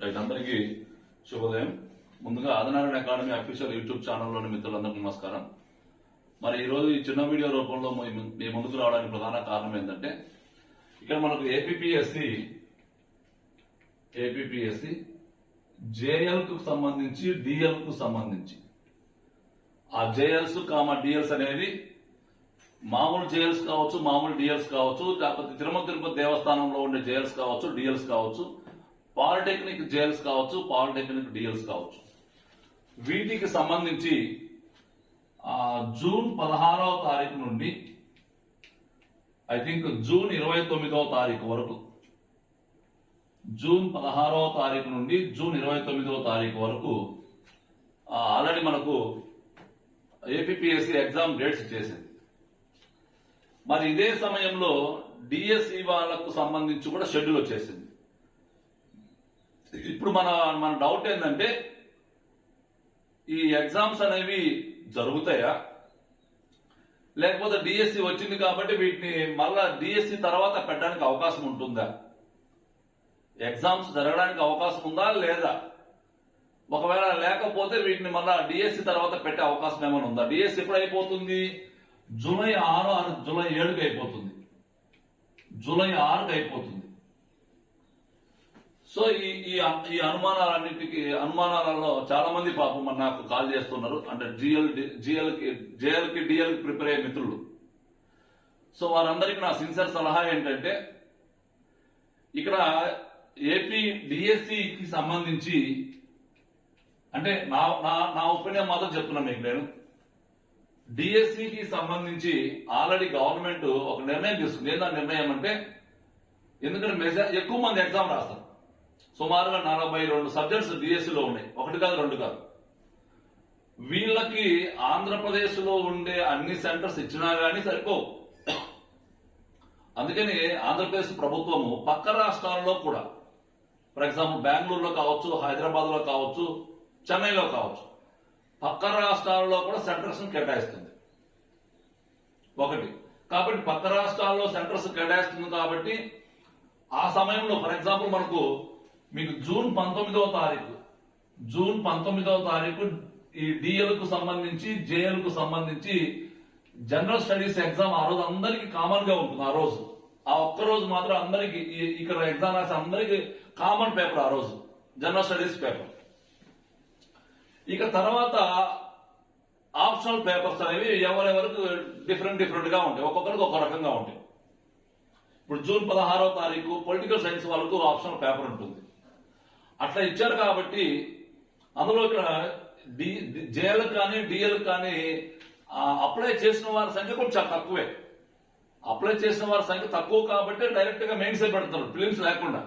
Right, అందరికీ శుభోదయం. ముందుగా ఆదినారాయణ అకాడమీ అఫీషియల్ యూట్యూబ్ ఛానల్లోని మిత్రులందరికీ నమస్కారం. మరి ఈరోజు ఈ చిన్న వీడియో రూపంలో మీ ముందుకు రావడానికి ప్రధాన కారణం ఏంటంటే, ఇక్కడ మనకు ఏపీపీఎస్సి జేఎల్ కు సంబంధించి డిఎల్ కు సంబంధించి ఆ జేఎల్స్ డిఎల్స్ అనేది మామూలు జేఎల్స్ కావచ్చు, మామూలు డిఎల్స్ కావచ్చు, లేకపోతే తిరుపతి దేవస్థానంలో ఉండే జేఎల్స్ కావచ్చు, డిఎల్స్ కావచ్చు, పాలిటెక్నిక్ జేఎల్స్ కావచ్చు, పాలిటెక్నిక్ డిఎల్స్ కావచ్చు, వీటికి సంబంధించి జూన్ 16వ తారీఖు నుండి ఐ థింక్ జూన్ 29వ తారీఖు వరకు, జూన్ 16వ తారీఖు నుండి జూన్ 29వ తారీఖు వరకు ఆల్రెడీ మనకు ఏపీపీఎస్సీ ఎగ్జామ్ డేట్స్ ఇచ్చేసింది. మరి ఇదే సమయంలో డిఎస్సి వాళ్ళకు సంబంధించి కూడా షెడ్యూల్ వచ్చేసింది. ఇప్పుడు మన డౌట్ ఏంటంటే, ఈ ఎగ్జామ్స్ అనేవి జరుగుతాయా, లేకపోతే డిఎస్సి వచ్చింది కాబట్టి వీటిని మళ్ళా డిఎస్సి తర్వాత పెట్టడానికి అవకాశం ఉంటుందా? ఎగ్జామ్స్ జరగడానికి అవకాశం ఉందా లేదా? ఒకవేళ లేకపోతే వీటిని మళ్ళా డిఎస్సి తర్వాత పెట్టే అవకాశం ఏమైనా ఉందా? డిఎస్సి ఎప్పుడు అయిపోతుంది? జూలై 6 జూలై 7కి అయిపోతుంది, జూలై 6కి అయిపోతుంది. సో ఈ అనుమానాలలో చాలా మంది పాపం నాకు కాల్ చేస్తున్నారు, అంటే జేఎల్ కి డిఎల్ ప్రిపేర్ అయ్యే మిత్రులు. సో వారందరికీ నా సిన్సియర్ సలహా ఏంటంటే, ఇక్కడ ఏపీ డిఎస్సికి సంబంధించి అంటే నా ఒపీనియన్ మాత్రం చెప్తున్నాను మీకు. నేను డిఎస్సికి సంబంధించి ఆల్రెడీ గవర్నమెంట్ ఒక నిర్ణయం తీసుకుంది. ఏందా నిర్ణయం అంటే, ఎందుకంటే ఎక్కువ మంది ఎగ్జామ్ రాస్తారు. సుమారుగా 42 సబ్జెక్ట్స్ డిఎస్సిలో ఉన్నాయి, 1 కాదు 2 కాదు. వీళ్ళకి ఆంధ్రప్రదేశ్ లో ఉండే అన్ని సెంటర్స్ ఇచ్చినా గానీ సరిపోవు. అందుకని ఆంధ్రప్రదేశ్ ప్రభుత్వము పక్క రాష్ట్రాల్లో కూడా, ఫర్ ఎగ్జాంపుల్ బెంగళూరులో కావచ్చు, హైదరాబాద్ లో కావచ్చు, చెన్నైలో కావచ్చు, పక్క రాష్ట్రాల్లో కూడా సెంటర్స్ కేటాయిస్తుంది. ఒకటి కాబట్టి పక్క రాష్ట్రాల్లో సెంటర్స్ కేటాయిస్తుంది కాబట్టి ఆ సమయంలో ఫర్ ఎగ్జాంపుల్ మీకు జూన్ 19వ తారీఖు ఈ డిఎల్ కు సంబంధించి జేఎల్ కు సంబంధించి జనరల్ స్టడీస్ ఎగ్జామ్ ఆ రోజు అందరికి కామన్ గా ఉంటుంది. ఆ ఒక్క రోజు మాత్రం అందరికి ఇక్కడ ఎగ్జామ్ రాసే అందరికి కామన్ పేపర్ ఆ రోజు జనరల్ స్టడీస్ పేపర్. ఇక తర్వాత ఆప్షనల్ పేపర్స్ అనేవి ఎవరెవరికి డిఫరెంట్ గా ఉంటాయి, ఒక్కొక్కరికి ఒక రకంగా ఉంటాయి. ఇప్పుడు జూన్ 16వ తారీఖు పొలిటికల్ సైన్స్ వాళ్ళకు ఆప్షనల్ పేపర్ ఉంటుంది. అట్లా ఇచ్చారు కాబట్టి అందులో ఇక్కడ జేఎల్ కానీ డిఎల్ కానీ అప్లై చేసిన వారి సంఖ్య కూడా చాలా తక్కువే. అప్లై చేసిన వారి సంఖ్య తక్కువ కాబట్టి డైరెక్ట్ గా మెయిన్స్ పెడుతున్నారు, ఫిలిమ్స్ లేకుండా.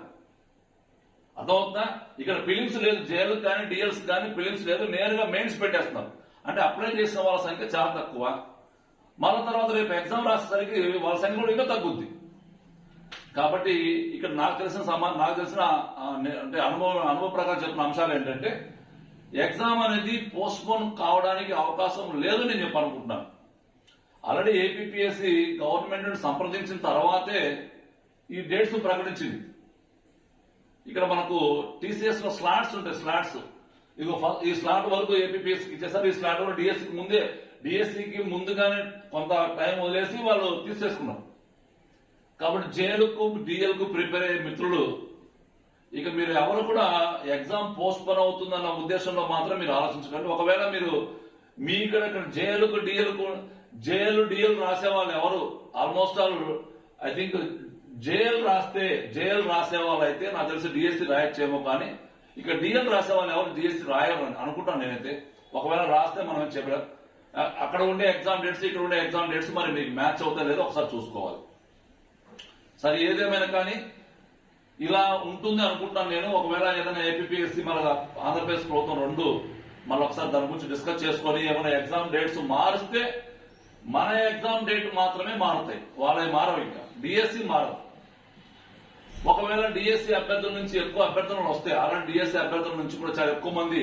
అర్థమవుతుందా? ఇక్కడ ఫిలిమ్స్ లేదు, జేఎల్ కానీ డిఎల్స్ కానీ ఫిలిమ్స్ లేదు, నేరుగా మెయిన్స్ పెట్టేస్తున్నారు. అంటే అప్లై చేసిన వాళ్ళ సంఖ్య చాలా తక్కువ. మళ్ళీ తర్వాత రేపు ఎగ్జామ్ రాసేసరికి వాళ్ళ సంఖ్య కూడా ఇంకా తగ్గుద్ది. కాబట్టి ఇక్కడ నాకు తెలిసిన అంటే అనుభవ ప్రకారం చెప్పిన అంశాలు ఏంటంటే, ఎగ్జామ్ అనేది పోస్ట్ పోన్ కావడానికి అవకాశం లేదు నేను చెప్పనుకుంటున్నాను. ఆల్రెడీ ఏపీపీఎస్సీ గవర్నమెంట్ సంప్రదించిన తర్వాతే ఈ డేట్స్ ప్రకటించింది. ఇక్కడ మనకు టీసీఎస్ లో స్లాట్స్ ఉంటాయి, స్లాట్స్. ఇదిగో ఈ స్లాట్ వరకు ఏపీపీఎస్సీకి ఇచ్చేసారు. ఈ స్లాట్ వరకు డిఎస్సికి ముందుగానే కొంత టైం వదిలేసి వాళ్ళు తీసేసుకున్నారు. కాబట్టి జేఎల్కు డిఎల్కు ప్రిపేర్ అయ్యే మిత్రులు, ఇక మీరు ఎవరు కూడా ఎగ్జామ్ పోస్ట్ పోన్ అవుతుందన్న ఉద్దేశంలో మాత్రం మీరు ఆలోచించకండి. ఒకవేళ మీ ఇక్కడ జేఎల్ డిఎల్ రాసే వాళ్ళు ఎవరు almost all I think JL రాసే వాళ్ళు అయితే నాకు తెలిసి డిఎస్సి రాయొచ్చేమో, కానీ ఇక డిఎల్ రాసే వాళ్ళు ఎవరు డిఎస్సి రాయాలని అనుకుంటాను నేనైతే. ఒకవేళ రాస్తే మనం చెప్పలేం. అక్కడ ఉండే ఎగ్జామ్ డేట్స్ ఇక్కడ ఉండే ఎగ్జామ్ డేట్స్ మరి మీకు మ్యాచ్ అవుతాయి లేదో ఒకసారి చూసుకోవాలి. సరే, ఏదేమైనా కానీ ఇలా ఉంటుంది అనుకుంటున్నాను నేను. ఒకవేళ ఏదైనా ఏపీపీఎస్సీ మన ఆంధ్రప్రదేశ్ ప్రభుత్వం మళ్ళీ ఒకసారి దాని గురించి డిస్కస్ చేసుకొని ఏమైనా ఎగ్జామ్ డేట్స్ మారిస్తే మన ఎగ్జామ్ డేట్ మాత్రమే మారుతాయి, వాళ్ళవి మారవు. ఇంకా డిఎస్సి మారదు. ఒకవేళ డిఎస్సి అభ్యర్థుల నుంచి ఎక్కువ అభ్యర్థనలు వస్తే, అలాంటి డిఎస్సి అభ్యర్థుల నుంచి కూడా చాలా ఎక్కువ మంది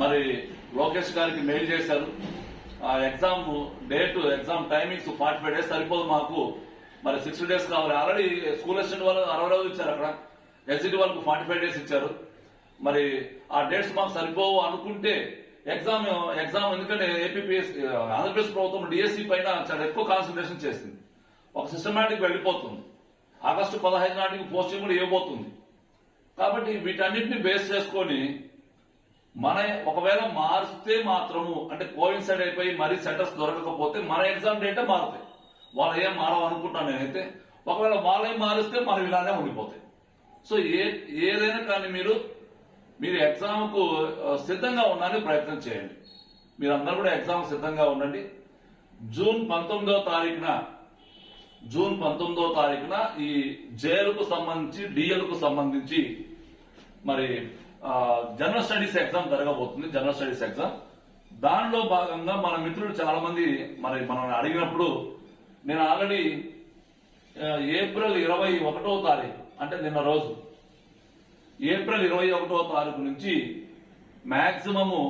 మరి లోకేష్ గారికి మెయిల్ చేశారు. Exam date, exam timings 45 days సరిపోదు మాకు, మరి 60 days కావాలి. ఆల్రెడీ స్కూల్ అసిస్టెంట్ వాళ్ళు 60 రోజులు ఇచ్చారు, అక్కడ ఎస్జిటి వాళ్ళకు 45 days ఇచ్చారు. మరి ఆ డేట్స్ మాకు సరిపోవు అనుకుంటే ఎగ్జామ్ ఎందుకంటే ఏపీపీఎస్ ఆంధ్రప్రదేశ్ ప్రభుత్వం డిఎస్సి పైన చాలా ఎక్కువ కాన్సన్ట్రేషన్ చేసింది. ఒక సిస్టమేటిక్ వెళ్ళిపోతుంది. ఆగస్టు 15 నాటికి పోస్టింగ్ కూడా ఇవ్వబోతుంది. కాబట్టి వీటన్నిటిని బేస్ చేసుకొని మన ఒకవేళ మారిస్తే మాత్రము అంటే కోయిన్సైడ్ అయిపోయి మరీ సెంటర్స్ దొరకకపోతే మన ఎగ్జామ్ డేటే మారుతాయి. వాళ్ళు ఏం మారవనుకుంటాను నేనైతే. ఒకవేళ వాళ్ళే మారిస్తే మనం ఇలానే ఉండిపోతాయి. సో ఏదైనా కానీ మీరు ఎగ్జామ్ కు సిద్ధంగా ఉండడానికి ప్రయత్నం చేయండి. మీరందరూ కూడా ఎగ్జామ్ సిద్ధంగా ఉండండి. జూన్ 19వ తారీఖున ఈ జేఎల్కు సంబంధించి డిఎల్కు సంబంధించి మరి జనరల్ స్టడీస్ ఎగ్జామ్ జరగబోతుంది. జనరల్ స్టడీస్ ఎగ్జామ్ దానిలో భాగంగా మన మిత్రులు చాలా మంది మరి మనం అడిగినప్పుడు నేను ఆల్రెడీ ఏప్రిల్ 21వ తారీఖు అంటే నిన్న రోజు ఏప్రిల్ 21వ తారీఖు నుంచి మాక్సిమము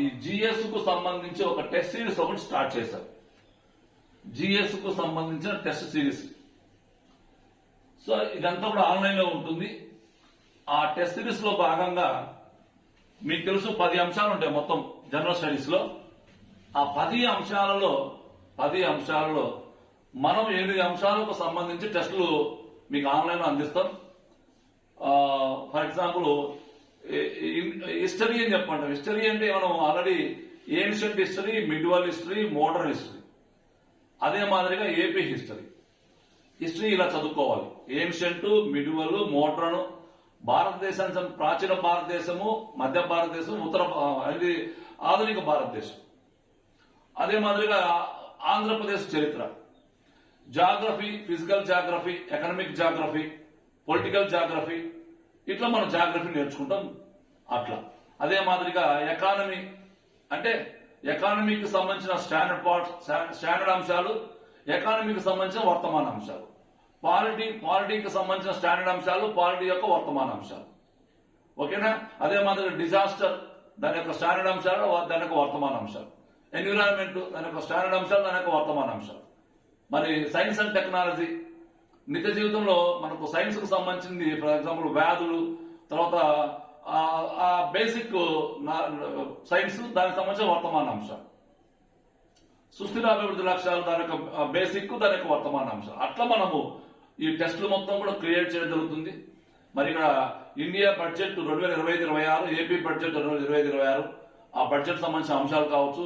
ఈ జిఎస్ కు సంబంధించి ఒక టెస్ట్ సిరీస్ ఒకటి స్టార్ట్ చేశారు. జిఎస్ కు సంబంధించిన టెస్ట్ సిరీస్. సో ఇదంతా కూడా ఆన్లైన్ లో ఉంటుంది. ఆ టెస్ట్ సిరీస్ లో భాగంగా మీకు తెలుసు 10 అంశాలు ఉంటాయి మొత్తం జనరల్ స్టడీస్ లో. ఆ 10 అంశాలలో మనం 8 అంశాలకు సంబంధించి టెస్టులు మీకు ఆన్లైన్ లో అందిస్తాం. ఫర్ ఎగ్జాంపుల్ హిస్టరీ అని చెప్పండి. హిస్టరీ అంటే మనం already ancient history, medieval history, modern history, అదే మాదిరిగా ఏపీ హిస్టరీ ఇలా చదువుకోవాలి. ఏన్షియంట్, మిడ్వల్, మోడర్న్, భారతదేశానికి ప్రాచీన భారతదేశము, మధ్య భారతదేశం, ఆధునిక భారతదేశం, అదే మాదిరిగా ఆంధ్రప్రదేశ్ చరిత్ర, geography, physical geography, economic geography, political geography, ఇట్లా మనం జాగ్రఫీ నేర్చుకుంటాం. అట్లా అదే మాదిరిగా ఎకానమీ అంటే ఎకానమీకి సంబంధించిన స్టాండర్డ్ అంశాలు, ఎకానమీకి సంబంధించిన వర్తమాన అంశాలు, పాలిటీకి సంబంధించిన స్టాండర్డ్ అంశాలు, పాలిటీ యొక్క వర్తమాన అంశాలు. ఓకేనా? అదే మాదిరిగా డిజాస్టర్ దాని యొక్క స్టాండర్డ్ అంశాలు, దాని యొక్క వర్తమాన అంశాలు, ఎన్విరాన్మెంట్ దాని యొక్క స్టాండర్డ్ అంశాలు, దాని యొక్క వర్తమాన అంశాలు. మరి సైన్స్ అండ్ టెక్నాలజీ నిత్య జీవితంలో మనకు సైన్స్ కు సంబంధించింది. ఫర్ ఎగ్జాంపుల్ వ్యాధులు, తర్వాత ఆ బేసిక్ సైన్స్ దానికి సంబంధించిన వర్తమాన అంశాలు, సుస్థిరాభివృద్ధి లక్ష్యాలు దాని యొక్క బేసిక్, దాని యొక్క వర్తమాన అంశాలు. అట్లా మనము ఈ టెస్టులు మొత్తం కూడా క్రియేట్ చేయడం జరుగుతుంది. మరి ఇక్కడ ఇండియా బడ్జెట్ 2025-26, ఏపీ బడ్జెట్ 2025-26, ఆ బడ్జెట్ సంబంధించిన అంశాలు కావచ్చు,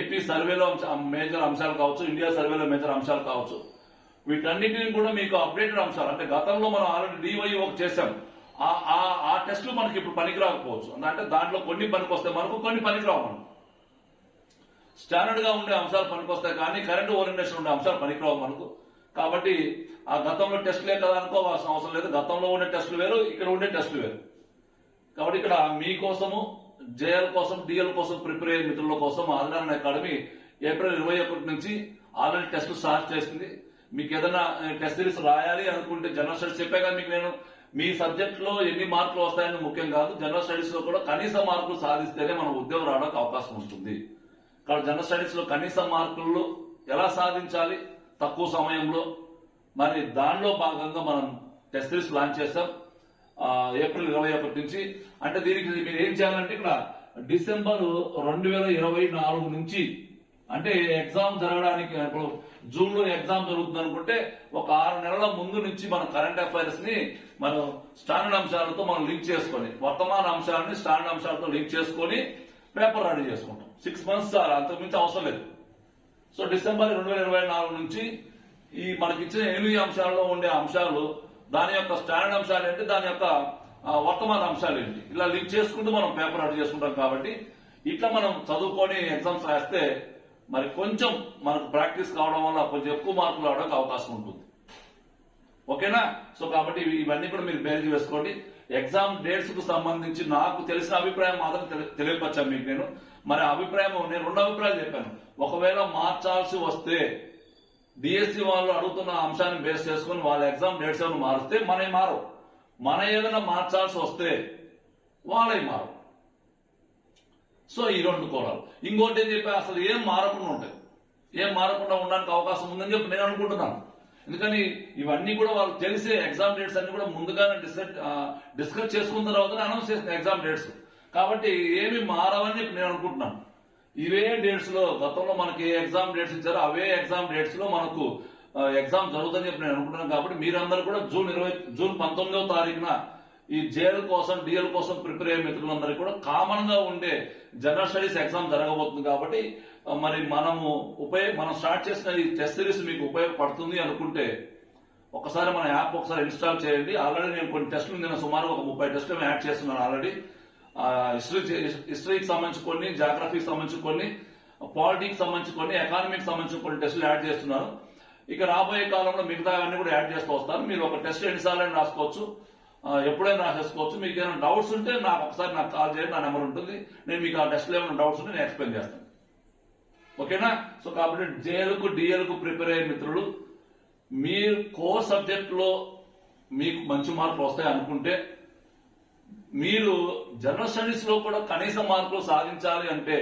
ఏపీ సర్వేలో మేజర్ అంశాలు కావచ్చు, ఇండియా సర్వేలో మేజర్ అంశాలు కావచ్చు, వీటన్నిటిని కూడా మీకు అప్డేటెడ్ అంశాలు. అంటే గతంలో మనం ఆల్రెడీ డివైఓ చేశాం. ఆ టెస్టులు మనకి ఇప్పుడు పనికి రాకపోవచ్చు. అంటే దాంట్లో కొన్ని పనికి వస్తాయి మనకు, కొన్ని పనికిరావు మనకు. స్టాండర్డ్ గా ఉండే అంశాలు పనికొస్తాయి కానీ కరెంట్ ఓరియంటేషన్ ఉండే అంశాలు పనికిరావు మనకు. కాబట్టి ఆ గతంలో టెస్టులే కదా అనుకోవాల్సిన అవసరం లేదు. గతంలో ఉండే టెస్టులు వేరు, ఇక్కడ ఉండే టెస్టులు వేరు. కాబట్టి ఇక్కడ మీకోసము, జేఎల్ కోసం, డిఎల్ కోసం ప్రిపేర్ అయ్యే మిత్రుల కోసం ఆదినారాయణ అకాడమీ ఏప్రిల్ 21 నుంచి ఆల్రెడీ టెస్టులు స్టార్ట్ చేసింది. మీకు ఏదైనా టెస్ట్ సిరీస్ రాయాలి అనుకుంటే జనరల్ స్టడీస్ చెప్పాగా మీకు నేను మీ సబ్జెక్ట్ లో ఎన్ని మార్కులు వస్తాయని ముఖ్యం కాదు. జనరల్ స్టడీస్ లో కూడా కనీస మార్కులు సాధిస్తేనే మనం ఉద్యోగం రావడానికి అవకాశం ఉంటుంది. కాబట్టి జనరల్ స్టడీస్ లో కనీస మార్కులు ఎలా సాధించాలి తక్కువ సమయంలో, మరి దానిలో భాగంగా మనం టెస్ట్ సిరీస్ లాంచ్ చేస్తాం ఏప్రిల్ 21 నుంచి. అంటే దీనికి మీరు ఏం చేయాలంటే ఇక్కడ డిసెంబర్ 2024 నుంచి, అంటే ఎగ్జామ్ జరగడానికి ఇప్పుడు జూన్ లో ఎగ్జామ్ జరుగుతుంది అనుకుంటే ఒక 6 నెలల ముందు నుంచి మన కరెంట్ అఫైర్స్ ని మనం స్టాండర్డ్ అంశాలతో మనం లింక్ చేసుకొని, వర్తమాన అంశాలని స్టాండర్డ్ అంశాలతో లింక్ చేసుకొని పేపర్ రెడీ చేసుకుంటాం. 6 months అంతకుమించి అవసరం లేదు. సో డిసెంబర్ 2024 నుంచి ఈ మనకి ఇచ్చిన 8 అంశాలలో ఉండే అంశాలు, దాని యొక్క స్టాండర్డ్ అంశాలు ఏంటి, దాని యొక్క వర్తమాన అంశాలు ఏంటి, ఇలా లింక్ చేసుకుంటూ మనం పేపర్ రెడీ చేసుకుంటాం. కాబట్టి ఇట్లా మనం చదువుకొని ఎగ్జామ్స్ రాస్తే మరి కొంచెం మనకు ప్రాక్టీస్ కావడం వల్ల కొంచెం ఎక్కువ మార్కులు రావడానికి అవకాశం ఉంటుంది. ఓకేనా? సో కాబట్టి ఇవన్నీ కూడా మీరు బేరీజ్ వేసుకోండి. ఎగ్జామ్ డేట్స్ కు సంబంధించి నాకు తెలిసిన అభిప్రాయం మాత్రం తెలియపరిచాను మీకు నేను. మరి అభిప్రాయం నేను 2 అభిప్రాయాలు చెప్పాను. ఒకవేళ మార్చాల్సి వస్తే డిఎస్సి వాళ్ళు అడుగుతున్న అంశాన్ని బేస్ చేసుకుని వాళ్ళ ఎగ్జామ్ డేట్స్ ఏమైనా మారిస్తే మనవి మారవు. మన ఏదైనా మార్చాల్సి వస్తే వాళ్ళవి మారవు. సో ఈ 2 కోణాలు. ఇంకోటి ఏం చెప్పా, అసలు ఏం మారకుండా ఉంటాయి, ఏం మారకుండా ఉండడానికి అవకాశం ఉందని చెప్పి నేను అనుకుంటున్నాను. ఎందుకని ఇవన్నీ కూడా వాళ్ళు తెలిసే ఎగ్జామ్ డేట్స్ అన్ని కూడా ముందుగానే డిస్కస్ చేసుకున్న తర్వాత అనౌన్స్ చేసిన ఎగ్జామ్ డేట్స్. కాబట్టి ఏమి మారవని చెప్పి నేను అనుకుంటున్నాను. ఇవే డేట్స్ లో గతంలో మనకి ఏ ఎగ్జామ్ డేట్స్ ఇచ్చారో అవే ఎగ్జామ్ డేట్స్ లో మనకు ఎగ్జామ్ జరుగుతుందని చెప్పి నేను అనుకుంటున్నాను. కాబట్టి మీరందరూ కూడా జూన్ 19వ తారీఖున ఈ జేఎల్ కోసం డిఎల్ కోసం ప్రిపేర్ అయ్యే మిత్రులందరికీ కూడా కామన్ గా ఉండే జనరల్ స్టడీస్ ఎగ్జామ్ జరగబోతుంది. కాబట్టి మరి మనం స్టార్ట్ చేసిన ఈ టెస్ట్ సిరీస్ మీకు ఉపయోగపడుతుంది అనుకుంటే ఒకసారి మన యాప్ ఒకసారి ఇన్స్టాల్ చేయండి. ఆల్రెడీ నేను కొన్ని టెస్టులు నేను సుమారు ఒక 30 టెస్టులు యాడ్ చేస్తున్నాను ఆల్రెడీ. హిస్టరీకి సంబంధించి కొన్ని, జాగ్రఫీకి సంబంధించి కొన్ని, పాలిటిక్స్ సంబంధించి కొన్ని, ఎకానమీకి సంబంధించి కొన్ని టెస్టులు యాడ్ చేస్తున్నాను. ఇక రాబోయే కాలంలో మిగతా అన్ని కూడా యాడ్ చేస్తూ వస్తాను. మీరు ఒక టెస్ట్ ఎన్నిసార్లు రాసుకోవచ్చు, ఎప్పుడైనా రాసేసుకోవచ్చు. మీకు ఏమైనా డౌట్స్ ఉంటే నాకు కాల్ చేయండి, నా నెంబర్ ఉంటుంది. నేను మీకు ఆ టెస్ట్లో ఏమైనా డౌట్స్ ఉంటే నేను ఎక్స్ప్లెయిన్ చేస్తాను. ఓకేనా? సో కాబట్టి జేఎల్కు డిఎల్కు ప్రిపేర్ అయ్యే మిత్రులు, మీరు కోర్ సబ్జెక్ట్ లో మీకు మంచి మార్కులు వస్తాయి అనుకుంటే మీరు జనరల్ స్టడీస్ లో కూడా కనీస మార్కులు సాధించాలి అంటే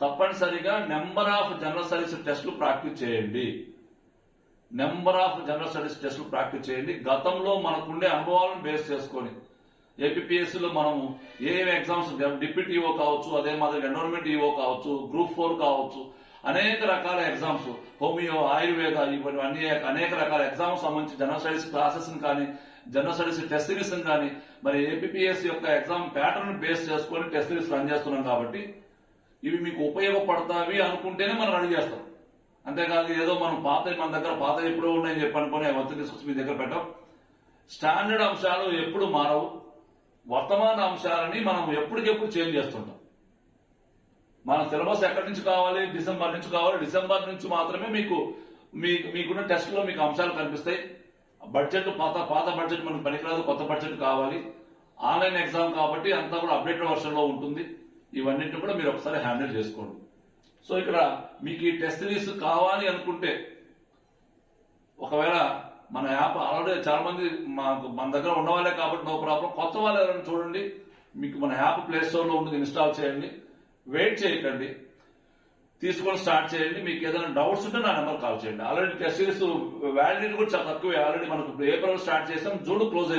తప్పనిసరిగా నెంబర్ ఆఫ్ జనరల్ స్టడీస్ టెస్టులు ప్రాక్టీస్ చేయండి. గతంలో మనకుండే అనుభవాలను బేస్ చేసుకొని ఏపీఎస్సీ లో మనము ఏ ఎగ్జామ్స్ డిప్యూటీ ఈఓ కావచ్చు, అదే మాదిరి ఎన్విరాన్మెంట్ ఈఓ కావచ్చు, గ్రూప్ 4 కావచ్చు, అనేక రకాల ఎగ్జామ్స్, హోమియో, ఆయుర్వేద, ఇవన్నీ అనేక రకాల ఎగ్జామ్స్ సంబంధించి జనరల్ స్టడీస్ క్లాసెస్ కానీ, జనరల్ స్టడీస్ టెస్ట్ సిరీస్ కానీ, మరి ఏపీఎస్సీ యొక్క ఎగ్జామ్ ప్యాటర్న్ బేస్ చేసుకొని టెస్ట్ సిరీస్ రన్ చేస్తున్నాం. కాబట్టి ఇవి మీకు ఉపయోగపడతావి అనుకుంటేనే మనం రెడీ చేస్తాం. అంతేకాదు ఏదో మన దగ్గర పాత ఎప్పుడో ఉన్నాయని చెప్పి అనుకుని ఒత్తిడి తీసుకొచ్చి మీ దగ్గర పెట్టాం. స్టాండర్డ్ అంశాలు ఎప్పుడు మారవు. వర్తమాన అంశాలని మనం ఎప్పటికెప్పుడు చేంజ్ చేస్తుంటాం. మన సిలబస్ ఎక్కడి నుంచి కావాలి? డిసెంబర్ నుంచి కావాలి. డిసెంబర్ నుంచి మాత్రమే మీకున్న టెస్ట్ లో మీకు అంశాలు కనిపిస్తాయి. బడ్జెట్ పాత బడ్జెట్ మనకు పనికిరాదు, కొత్త బడ్జెట్ కావాలి. ఆన్లైన్ ఎగ్జామ్ కాబట్టి అంతా కూడా అప్డేటెడ్ వర్షన్ లో ఉంటుంది. ఇవన్నింటిని కూడా మీరు ఒకసారి హ్యాండిల్ చేసుకోండి. సో ఇక్కడ మీకు ఈ టెస్ట్ సిరీస్ కావాలి అనుకుంటే ఒకవేళ మన యాప్ ఆల్రెడీ చాలా మంది మన దగ్గర ఉన్నవాళ్ళే కాబట్టి నో ప్రాబ్లం. కొత్త వాళ్ళు ఎవరైనా చూడండి, మీకు మన యాప్ ప్లే స్టోర్ లో ఉంటుంది, ఇన్స్టాల్ చేయండి. వెయిట్ చేయకండి, తీసుకొని స్టార్ట్ చేయండి. మీకు ఏదైనా డౌట్స్ ఉంటే నా నెంబర్ కాల్ చేయండి. ఆల్రెడీ టెస్ట్ సిరీస్ వ్యాలిడిటీ కూడా చాలా తక్కువే. ఆల్రెడీ మనకు ఏప్రిల్ స్టార్ట్ చేసాం, జూన్ క్లోజ్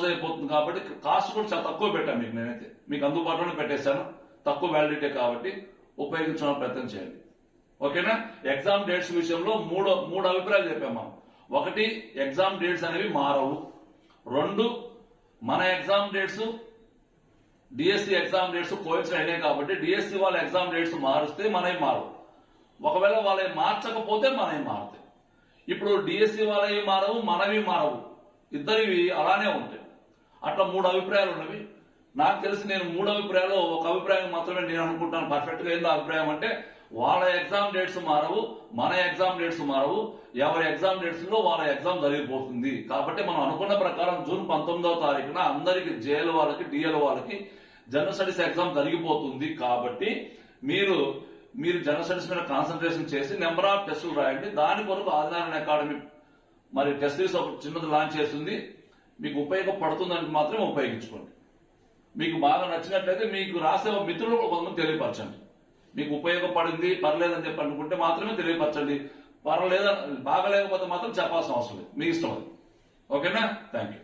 అయిపోతుంది కాబట్టి కాస్ట్ కూడా చాలా తక్కువ పెట్టాను. నేనైతే మీకు అందుబాటులోనే పెట్టేశాను. తక్కువ వ్యాలిడిటీ కాబట్టి ఉపయోగించడానికి ప్రయత్నం చేయండి. ఓకేనా? ఎగ్జామ్ డేట్స్ విషయంలో మూడు అభిప్రాయాలు చెప్పాం మనం. ఒకటి, ఎగ్జామ్ డేట్స్ అనేవి మారవు. 2, మన exam dates DSC exam dates coincide అయినాయి కాబట్టి డిఎస్సి వాళ్ళ ఎగ్జామ్ డేట్స్ మారుస్తే మనవి మారవు. ఒకవేళ వాళ్ళవి మార్చకపోతే మనవి మారుతాయి. ఇప్పుడు డిఎస్సి వాళ్ళవి మారవు, మనవి మారవు, ఇద్దరివి అలానే ఉంటాయి. అట్లా 3 అభిప్రాయాలు ఉన్నవి. నాకు తెలిసి నేను 3 అభిప్రాయాలు ఒక అభిప్రాయం మాత్రమే నేను అనుకుంటాను పర్ఫెక్ట్ గా. ఏందో అభిప్రాయం అంటే వాళ్ళ ఎగ్జామ్ డేట్స్ మారవు, మన ఎగ్జామ్ డేట్స్ మారవు. ఎవరి ఎగ్జామ్ డేట్స్ లో వాళ్ళ ఎగ్జామ్ జరిగిపోతుంది. కాబట్టి మనం అనుకున్న ప్రకారం జూన్ 19వ తారీఖున అందరికి జేఎల్ వాళ్ళకి, డిఎల్ వాళ్ళకి జనరల్ స్టడీస్ ఎగ్జామ్ జరిగిపోతుంది. కాబట్టి మీరు జనరల్ స్టడీస్ మీద కాన్సన్ట్రేషన్ చేసి నెంబర్ ఆఫ్ టెస్టులు రాయండి. దాని కొరకు ఆదినారాయణ అకాడమీ మరి టెస్ట్ సిరీస్ ఒక చిన్నది లాంచ్ చేస్తుంది. మీకు ఉపయోగపడుతుందని మాత్రమే ఉపయోగించుకోండి. మీకు బాగా నచ్చినట్లయితే మీకు రాసే మిత్రులు కొంతమంది తెలియపరచండి. మీకు ఉపయోగపడింది, పర్లేదని చెప్పి అనుకుంటే మాత్రమే తెలియపరచండి. బాగలేకపోతే మాత్రం చెప్పాల్సిన అవసరం లేదు, మీ ఇష్టం అది. ఓకేనా? Thank you.